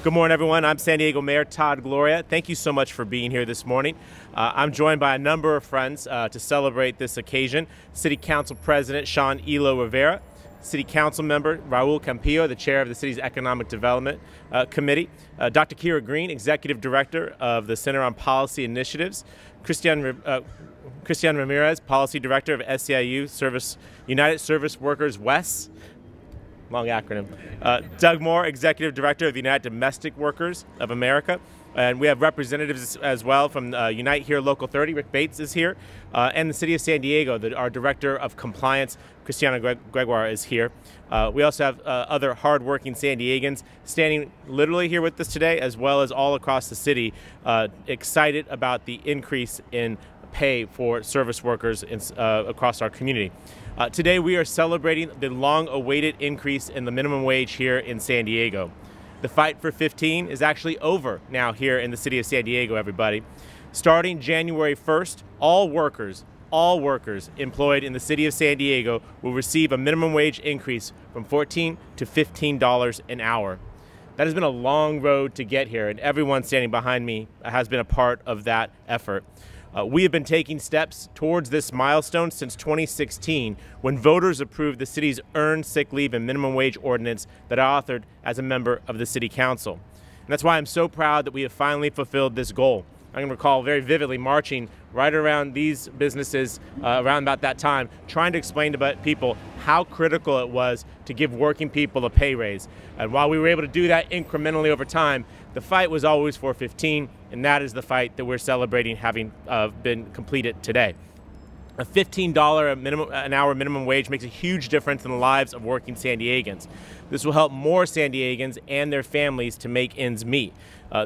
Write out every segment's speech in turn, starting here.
Good morning, everyone. I'm San Diego Mayor Todd Gloria. Thank you so much for being here this morning. I'm joined by a number of friends to celebrate this occasion. City Council President Sean Elo Rivera, City Council Member Raul Campillo, the Chair of the City's Economic Development Committee, Dr. Kira Green, Executive Director of the Center on Policy Initiatives, Christian Ramirez, Policy Director of SEIU United Service Workers West, long acronym. Doug Moore, Executive Director of the United Domestic Workers of America. And we have representatives as well from Unite Here Local 30. Rick Bates is here. And the City of San Diego, our Director of Compliance, Cristiana Gregoire, is here. We also have other hardworking San Diegans standing literally here with us today, as well as all across the city, excited about the increase in pay for service workers across our community. Today we are celebrating the long-awaited increase in the minimum wage here in San Diego. The fight for 15 is actually over now here in the city of San Diego, everybody. Starting January 1st, all workers employed in the city of San Diego will receive a minimum wage increase from $14 to $15 an hour. That has been a long road to get here, and everyone standing behind me has been a part of that effort. We have been taking steps towards this milestone since 2016, when voters approved the city's earned sick leave and minimum wage ordinance that I authored as a member of the City Council. And that's why I'm so proud that we have finally fulfilled this goal. I can recall very vividly marching right around these businesses around about that time, trying to explain to people how critical it was to give working people a pay raise. And while we were able to do that incrementally over time, the fight was always for 15, and that is the fight that we're celebrating having been completed today. A $15 an hour minimum wage makes a huge difference in the lives of working San Diegans. This will help more San Diegans and their families to make ends meet.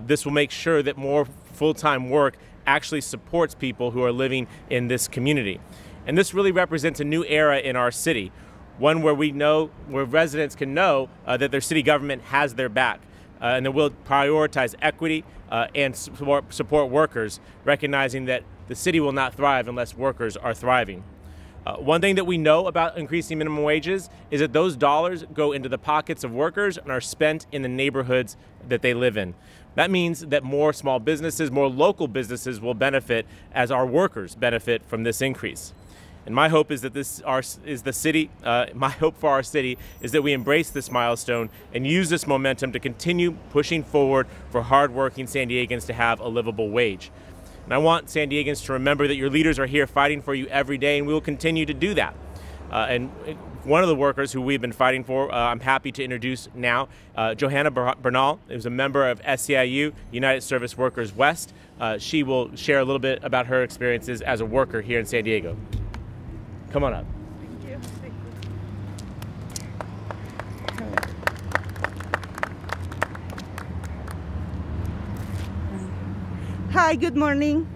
This will make sure that more full-time work actually supports people who are living in this community. And this really represents a new era in our city, one where where residents can know that their city government has their back. And that we'll prioritize equity and support workers, recognizing that the city will not thrive unless workers are thriving. One thing that we know about increasing minimum wages is that those dollars go into the pockets of workers and are spent in the neighborhoods that they live in. That means that more small businesses, more local businesses will benefit as our workers benefit from this increase. And my hope is that my hope for our city is that we embrace this milestone and use this momentum to continue pushing forward for hardworking San Diegans to have a livable wage. And I want San Diegans to remember that your leaders are here fighting for you every day, and we will continue to do that. And one of the workers who we've been fighting for, I'm happy to introduce now, Johanna Bernal, who's a member of SEIU, United Service Workers West. She will share a little bit about her experiences as a worker here in San Diego. Come on up. Thank you. Thank you. Hi, good morning.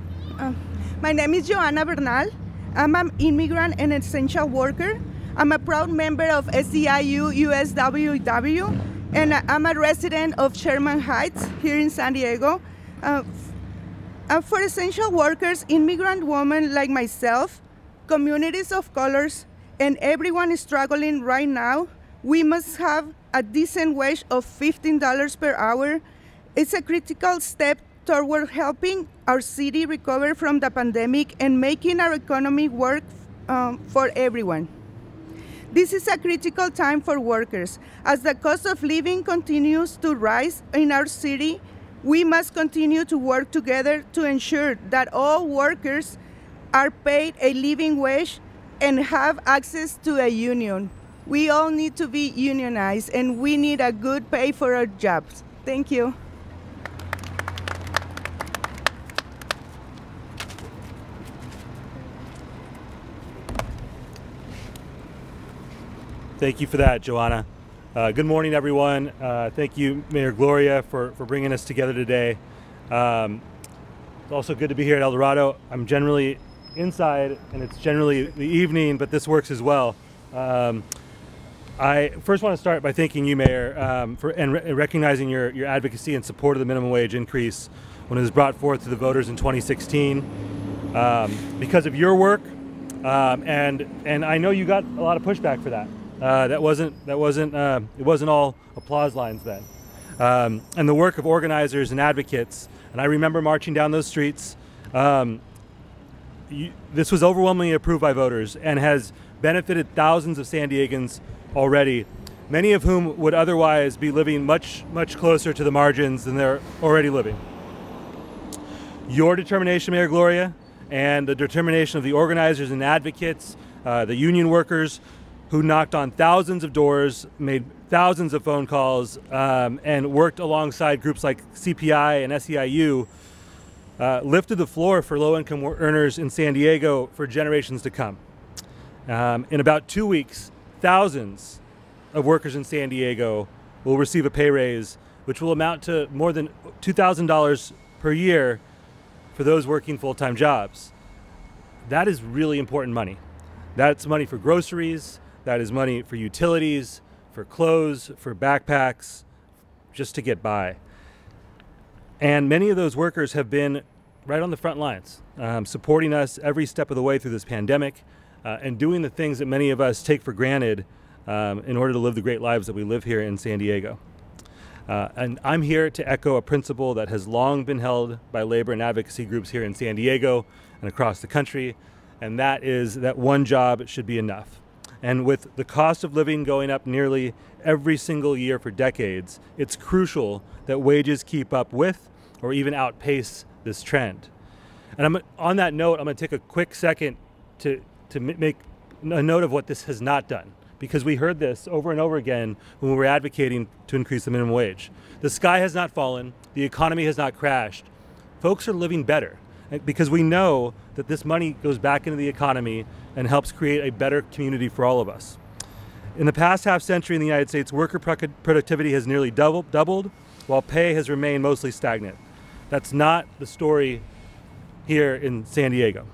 My name is Johanna Bernal. I'm an immigrant and essential worker. I'm a proud member of SEIU USWW, and I'm a resident of Sherman Heights here in San Diego. For essential workers, immigrant women like myself, communities of colors, and everyone is struggling right now, we must have a decent wage of $15 per hour. It's a critical step toward helping our city recover from the pandemic and making our economy work for everyone. This is a critical time for workers. As the cost of living continues to rise in our city, we must continue to work together to ensure that all workers are paid a living wage and have access to a union. We all need to be unionized, and we need a good pay for our jobs. Thank you. Thank you for that, Joanna. Good morning, everyone. Thank you, Mayor Gloria, for bringing us together today. It's also good to be here at El Dorado. I'm generally inside, and it's generally the evening, but this works as well. I first want to start by thanking you, Mayor, for recognizing your advocacy and support of the minimum wage increase when it was brought forth to the voters in 2016. Because of your work, and I know you got a lot of pushback for that. It wasn't all applause lines then. and the work of organizers and advocates. And I remember marching down those streets. This was overwhelmingly approved by voters and has benefited thousands of San Diegans already, many of whom would otherwise be living much, much closer to the margins than they're already living. Your determination, Mayor Gloria, and the determination of the organizers and advocates, the union workers who knocked on thousands of doors, made thousands of phone calls, and worked alongside groups like CPI and SEIU, lifted the floor for low-income earners in San Diego for generations to come. In about 2 weeks, thousands of workers in San Diego will receive a pay raise, which will amount to more than $2,000 per year for those working full-time jobs. That is really important money. That's money for groceries, that is money for utilities, for clothes, for backpacks, just to get by. And many of those workers have been right on the front lines, supporting us every step of the way through this pandemic, and doing the things that many of us take for granted in order to live the great lives that we live here in San Diego. And I'm here to echo a principle that has long been held by labor and advocacy groups here in San Diego and across the country, and that is that one job should be enough. And with the cost of living going up nearly every single year for decades, it's crucial that wages keep up with or even outpace this trend. And on that note, I'm going to take a quick second to make a note of what this has not done, because we heard this over and over again when we were advocating to increase the minimum wage. The sky has not fallen, the economy has not crashed. Folks are living better because we know that this money goes back into the economy and helps create a better community for all of us. In the past half century in the United States, worker productivity has nearly doubled, while pay has remained mostly stagnant. That's not the story here in San Diego.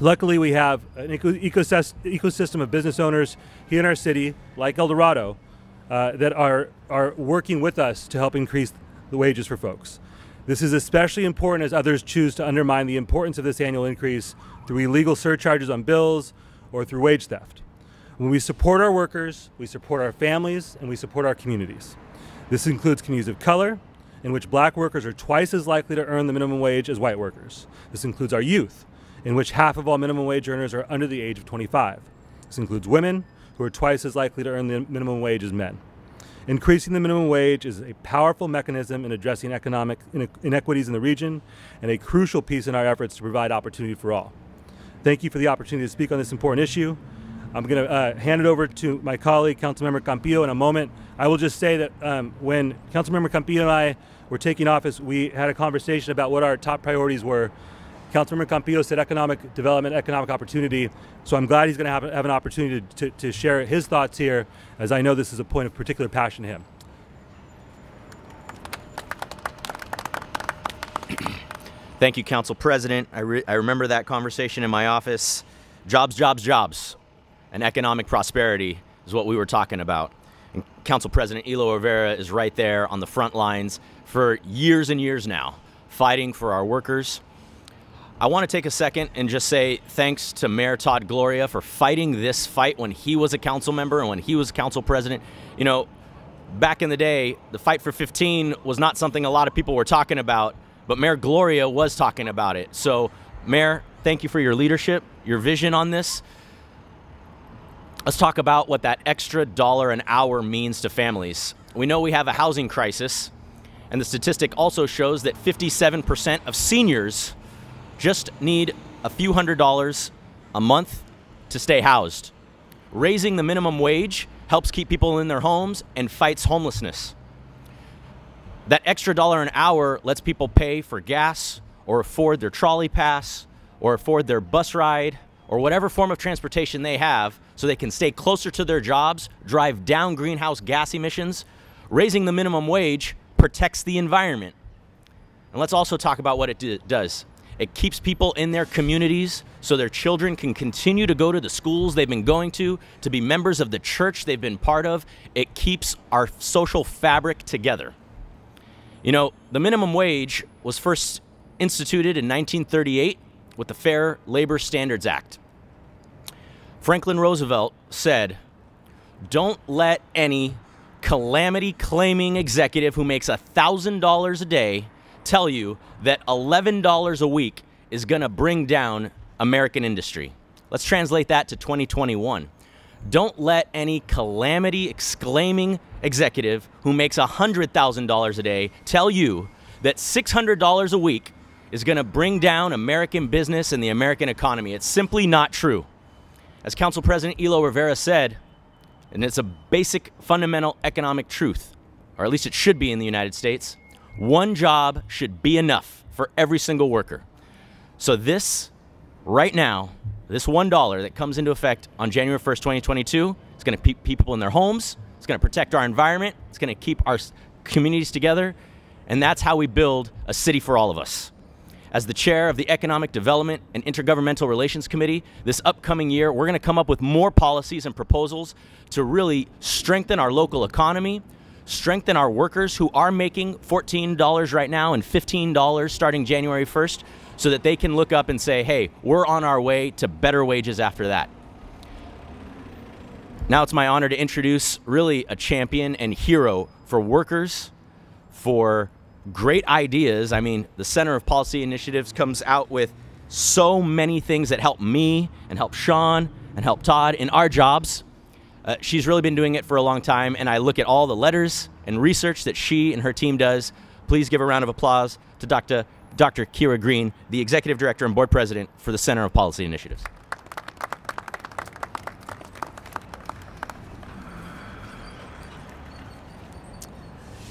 Luckily, we have an ecosystem of business owners here in our city, like El Dorado, that are working with us to help increase the wages for folks. This is especially important as others choose to undermine the importance of this annual increase through illegal surcharges on bills or through wage theft. When we support our workers, we support our families, and we support our communities. This includes communities of color, in which black workers are twice as likely to earn the minimum wage as white workers. This includes our youth, in which half of all minimum wage earners are under the age of 25. This includes women, who are twice as likely to earn the minimum wage as men. Increasing the minimum wage is a powerful mechanism in addressing economic inequities in the region and a crucial piece in our efforts to provide opportunity for all. Thank you for the opportunity to speak on this important issue. I'm going to hand it over to my colleague, Councilmember Campillo, in a moment. I will just say that when Councilmember Campillo and I were taking office, we had a conversation about what our top priorities were. Councilmember Campillo said economic development, economic opportunity. So I'm glad he's going to have an opportunity to share his thoughts here, as I know this is a point of particular passion to him. Thank you, Council President. I remember that conversation in my office. Jobs, jobs, jobs, and economic prosperity is what we were talking about. And Council President Elo Rivera is right there on the front lines for years and years now, fighting for our workers. I want to take a second and just say thanks to Mayor Todd Gloria for fighting this fight when he was a council member and when he was council president. You know, back in the day, the fight for 15 was not something a lot of people were talking about, but Mayor Gloria was talking about it. So, Mayor, thank you for your leadership, your vision on this. Let's talk about what that extra $1 an hour means to families. We know we have a housing crisis, and the statistic also shows that 57% of seniors just need a few $100s a month to stay housed. Raising the minimum wage helps keep people in their homes and fights homelessness. That extra $1 an hour lets people pay for gas or afford their trolley pass or afford their bus ride or whatever form of transportation they have so they can stay closer to their jobs, drive down greenhouse gas emissions. Raising the minimum wage protects the environment. And let's also talk about what it does. It keeps people in their communities so their children can continue to go to the schools they've been going to be members of the church they've been part of. It keeps our social fabric together. You know, the minimum wage was first instituted in 1938 with the Fair Labor Standards Act. Franklin Roosevelt said, "Don't let any calamity claiming executive who makes $1,000 a day tell you that $11 a week is going to bring down American industry. Let's translate that to 2021. Don't let any calamity exclaiming executive who makes $100,000 a day tell you that $600 a week is going to bring down American business and the American economy. It's simply not true. As Council President Elo Rivera said, and it's a basic fundamental economic truth, or at least it should be in the United States, one job should be enough for every single worker. So this, right now, this $1 that comes into effect on January 1st, 2022, is going to keep people in their homes, it's going to protect our environment, it's going to keep our communities together, and that's how we build a city for all of us. As the chair of the Economic Development and Intergovernmental Relations Committee, this upcoming year, we're going to come up with more policies and proposals to really strengthen our local economy, strengthen our workers who are making $14 right now and $15 starting January 1st, so that they can look up and say, hey, we're on our way to better wages after that. Now it's my honor to introduce really a champion and hero for workers, for great ideas. I mean, the Center of Policy Initiatives comes out with so many things that help me and help Sean and help Todd in our jobs. She's really been doing it for a long time, and I look at all the letters and research that she and her team does. Please give a round of applause to Dr. Kira Green, the Executive Director and Board President for the Center of Policy Initiatives.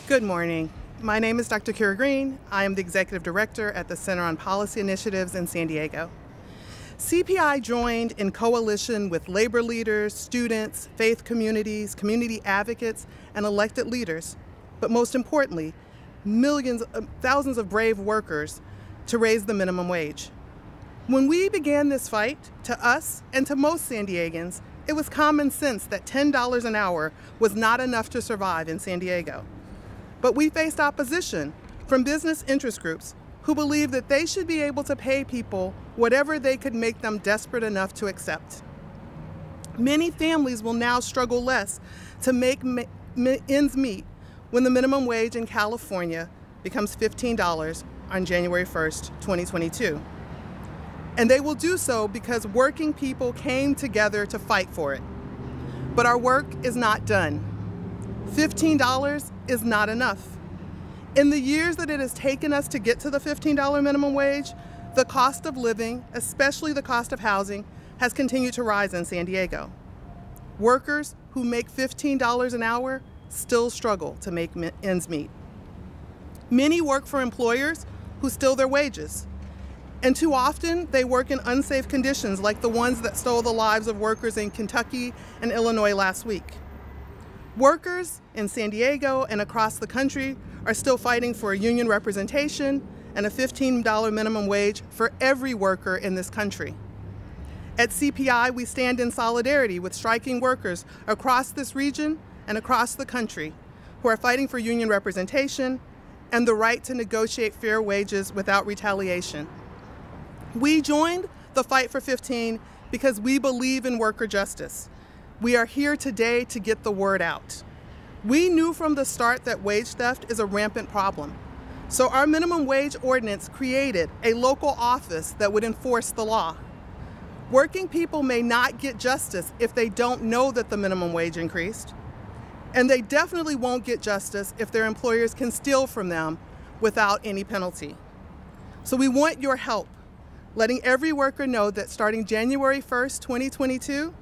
Good morning. My name is Dr. Kira Green. I am the Executive Director at the Center on Policy Initiatives in San Diego. CPI joined in coalition with labor leaders, students, faith communities, community advocates, and elected leaders, but most importantly, thousands of brave workers to raise the minimum wage. When we began this fight, to us and to most San Diegans, it was common sense that $10 an hour was not enough to survive in San Diego. But we faced opposition from business interest groups who believed that they should be able to pay people whatever they could make them desperate enough to accept. Many families will now struggle less to make ends meet when the minimum wage in California becomes $15 on January 1st, 2022. And they will do so because working people came together to fight for it. But our work is not done. $15 is not enough. In the years that it has taken us to get to the $15 minimum wage, the cost of living, especially the cost of housing, has continued to rise in San Diego. Workers who make $15 an hour still struggle to make ends meet. Many work for employers who steal their wages, and too often they work in unsafe conditions like the ones that stole the lives of workers in Kentucky and Illinois last week. Workers in San Diego and across the country are still fighting for union representation and a $15 minimum wage for every worker in this country. At CPI, we stand in solidarity with striking workers across this region and across the country who are fighting for union representation and the right to negotiate fair wages without retaliation. We joined the fight for 15 because we believe in worker justice. We are here today to get the word out. We knew from the start that wage theft is a rampant problem. So our minimum wage ordinance created a local office that would enforce the law. Working people may not get justice if they don't know that the minimum wage increased. And they definitely won't get justice if their employers can steal from them without any penalty. So we want your help, letting every worker know that starting January 1st, 2022,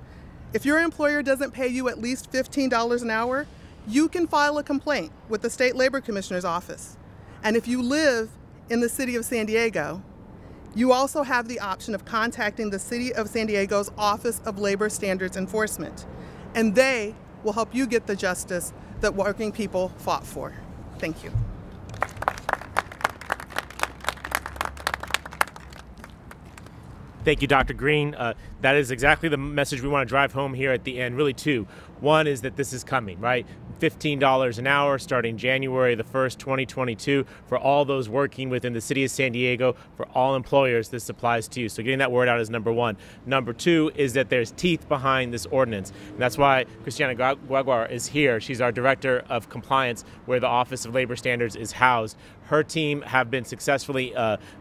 if your employer doesn't pay you at least $15 an hour, you can file a complaint with the State Labor Commissioner's office. And if you live in the city of San Diego, you also have the option of contacting the City of San Diego's Office of Labor Standards Enforcement, and they will help you get the justice that working people fought for. Thank you. Thank you, Dr. Green. That is exactly the message we want to drive home here at the end. Really, two, One is that this is coming, right? $15 an hour starting January the 1st, 2022 for all those working within the city of San Diego. For all employers, this applies to you. So getting that word out is number one. Number two is that there's teeth behind this ordinance. And that's why Christiana Guaguar is here. She's our Director of Compliance, where the Office of Labor Standards is housed. Her team have been successfully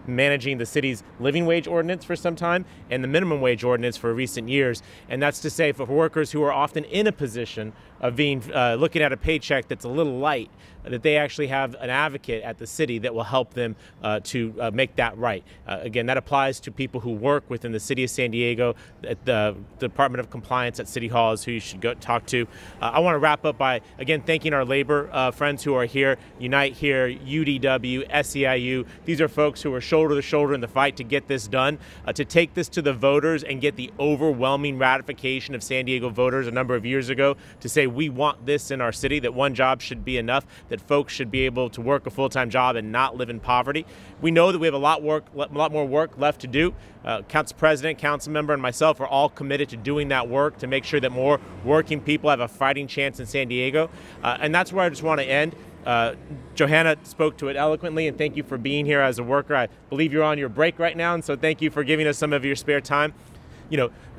managing the city's living wage ordinance for some time and the minimum wage ordinance for recent years. And that's to say, for workers who are often in a position of being looking at a paycheck that's a little light, that they actually have an advocate at the city that will help them to make that right. Again, that applies to people who work within the city of San Diego. At the Department of Compliance at City Hall is who you should go talk to. I want to wrap up by, again, thanking our labor friends who are here. Unite Here, UDW, SEIU. These are folks who are shoulder to shoulder in the fight to get this done, to take this to the voters and get the overwhelming ratification of San Diego voters a number of years ago to say we want this in our city, that one job should be enough, that folks should be able to work a full-time job and not live in poverty. We know that we have a lot more work left to do. Council President, Councilmember, and myself are all committed to doing that work to make sure that more working people have a fighting chance in San Diego. And that's where I just want to end. Johanna spoke to it eloquently, and thank you for being here as a worker. I believe you're on your break right now, and so thank you for giving us some of your spare time.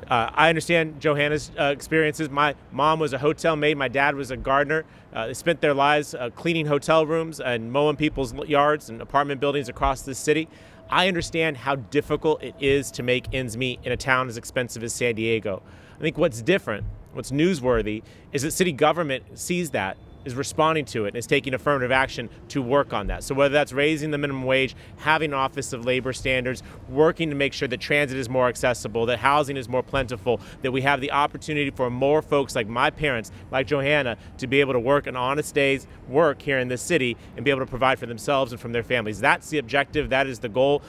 I understand Johanna's experiences. My mom was a hotel maid. My dad was a gardener. They spent their lives cleaning hotel rooms and mowing people's yards and apartment buildings across this city. I understand how difficult it is to make ends meet in a town as expensive as San Diego. I think what's different, what's newsworthy, is that city government sees that, is responding to it, and is taking affirmative action to work on that. So whether that's raising the minimum wage, having an Office of Labor Standards, working to make sure that transit is more accessible, that housing is more plentiful, that we have the opportunity for more folks like my parents, like Johanna, to be able to work an honest day's work here in this city and be able to provide for themselves and from their families. That's the objective. That is the goal.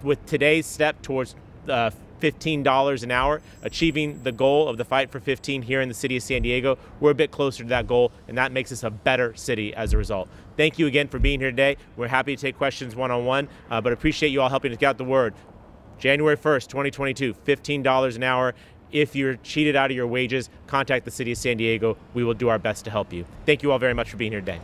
With today's step towards $15 an hour, achieving the goal of the fight for 15 here in the city of San Diego, we're a bit closer to that goal, and that makes us a better city as a result. Thank you again for being here today. We're happy to take questions one-on-one, but appreciate you all helping us get out the word. January 1st, 2022, $15 an hour. If you're cheated out of your wages, contact the city of San Diego. We will do our best to help you. Thank you all very much for being here today.